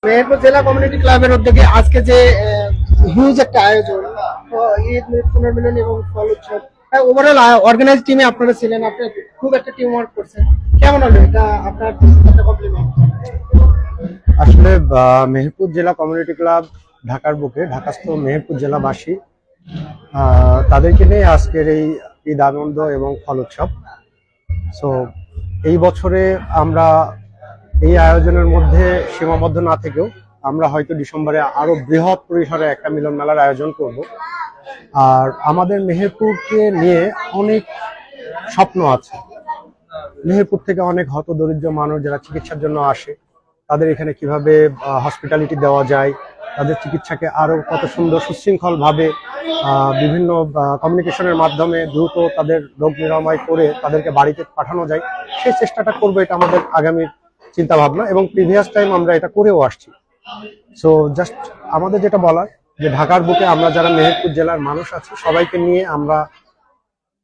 মেহেরপুর জেলা কমিউনিটি ক্লাবের উদ্যোগে আজকে যে হিউজ একটা আয়োজন, ঈদ পুনর্মিলনী এবং ফল উৎসব, ওভারঅল অর্গানাইজ টিমে আপনারা ছিলেন, আপনারা খুব একটা টিম ওয়ার্ক করছেন, কেমন হলো এটা আপনার একটা কমপ্লিমেন্ট? আসলে মেহেরপুর জেলা কমিউনিটি ক্লাব ঢাকার বুকে ঢাকাস্থ মেহেরপুর জেলাবাসী তাদেরকে নিয়ে আজকের এই ঈদ আনন্দ এবং ফল উৎসব। সো এই বছরে আমরা এই আয়োজনের মধ্যে সীমাবদ্ধ না থেকেও আমরা হয়তো ডিসেম্বরে আরো বৃহৎ পরিসরে একটা মিলন মেলার আয়োজন করব। আর আমাদের মেহেরপুরকে নিয়ে অনেক স্বপ্ন আছে। মেহেরপুর থেকে অনেক হতদরিদ্র মানুষ যারা চিকিৎসার জন্য আসে, তাদের এখানে কিভাবে হসপিটালিটি দেওয়া যায়, তাদের চিকিৎসাকে আরো কত সুন্দর সুশৃঙ্খল ভাবে বিভিন্ন কমিউনিকেশনের মাধ্যমে দ্রুত তাদের রোগ নিরাময় করে তাদেরকে বাড়িতে পাঠানো যায়, সেই চেষ্টাটা করবো। এটা আমাদের আগামীর চিন্তা ভাবনা এবং প্রিভিয়াস টাইম আমরা এটা করেও আসছি। সো জাস্ট আমাদের যেটা বলার, যে ঢাকার বুকে আমরা যারা মেহেরপুর জেলার মানুষ আছি সবাইকে নিয়ে আমরা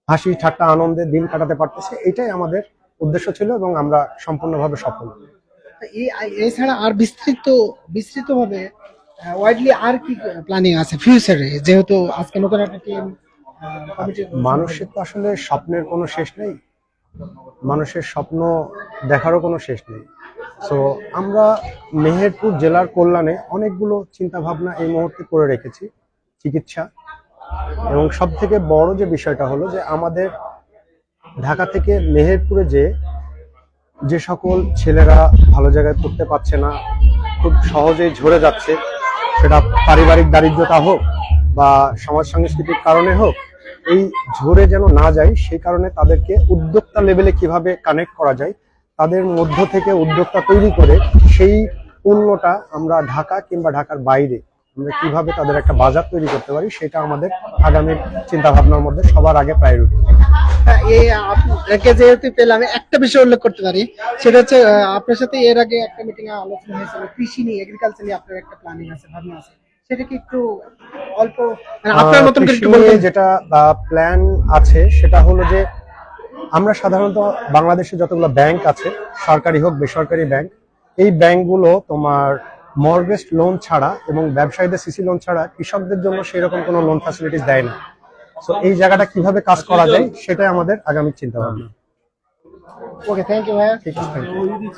হাসি ঠাট্টা আনন্দে দিন কাটাতে পারতেছি, এটাই আমাদের উদ্দেশ্য ছিল এবং আমরা সম্পূর্ণভাবে সফল। এছাড়া আর বিস্তৃত ভাবে ওয়াইডলি আর কি প্ল্যানিং আছে ফিউচারে, যেহেতু আজকে নতুন একটা টিম মানুষের তো আসলে স্বপ্নের কোনো শেষ নেই, মানুষের স্বপ্ন দেখারও কোনো শেষ নেই। সো আমরা মেহেরপুর জেলার কল্যাণে অনেকগুলো চিন্তা ভাবনা এই মুহূর্তে করে রেখেছি। চিকিৎসা এবং সব থেকে বড় যে বিষয়টা হলো যে আমাদের ঢাকা থেকে মেহেরপুরে যে সকল ছেলেরা ভালো জায়গায় পড়তে পারছে না, খুব সহজেই ঝরে যাচ্ছে, সেটা পারিবারিক দারিদ্রতা হোক বা সমাজ সাংস্কৃতিক কারণে হোক, এই ঝরে যেন না যায় সেই কারণে তাদেরকে উদ্যোক্তা লেভেলে কিভাবে কানেক্ট করা যায়, তাদের মধ্য থেকে উদ্যোক্তা তৈরি করে সেই পণ্যটা আমরা ঢাকা কিংবা ঢাকার বাইরে আমরা কিভাবে তাদের একটা বাজার তৈরি করতে পারি, সেটা আমাদের আগামী চিন্তা ভাবনার মধ্যে সবার আগে প্রায়োরিটি। আপনাকে যেহেতু পেলাম, একটা বিষয় উল্লেখ করতে পারি, সেটা হচ্ছে আপনার সাথে এর আগে একটা মিটিং এ আলোচনা হয়েছিল কৃষি নিয়ে, এগ্রিকালচার নিয়ে আপনার একটা প্ল্যানিং আছে, ভাবনা আছে, সেটা কি একটু অল্প আপনার মতন করে একটু বলবেন? যেটা প্ল্যান আছে সেটা হলো যে আমরা সাধারণত বাংলাদেশে যতগুলো ব্যাংক আছে, সরকারি হোক বেসরকারি ব্যাংক, এই ব্যাংকগুলো তোমার মর্গেজ লোন ছাড়া এবং ব্যবসায়ীদের সিসি লোন ছাড়া কৃষকদের জন্য সেই রকম কোনো লোন ফ্যাসিলিটিস দেয় না। সো এই জায়গাটা কিভাবে কাজ করা যায় সেটাই আমাদের আগামী চিন্তা ভাবনা। ওকে, থ্যাংক ইউ ভাইয়া। ঠিক আছে, থ্যাংক ইউ।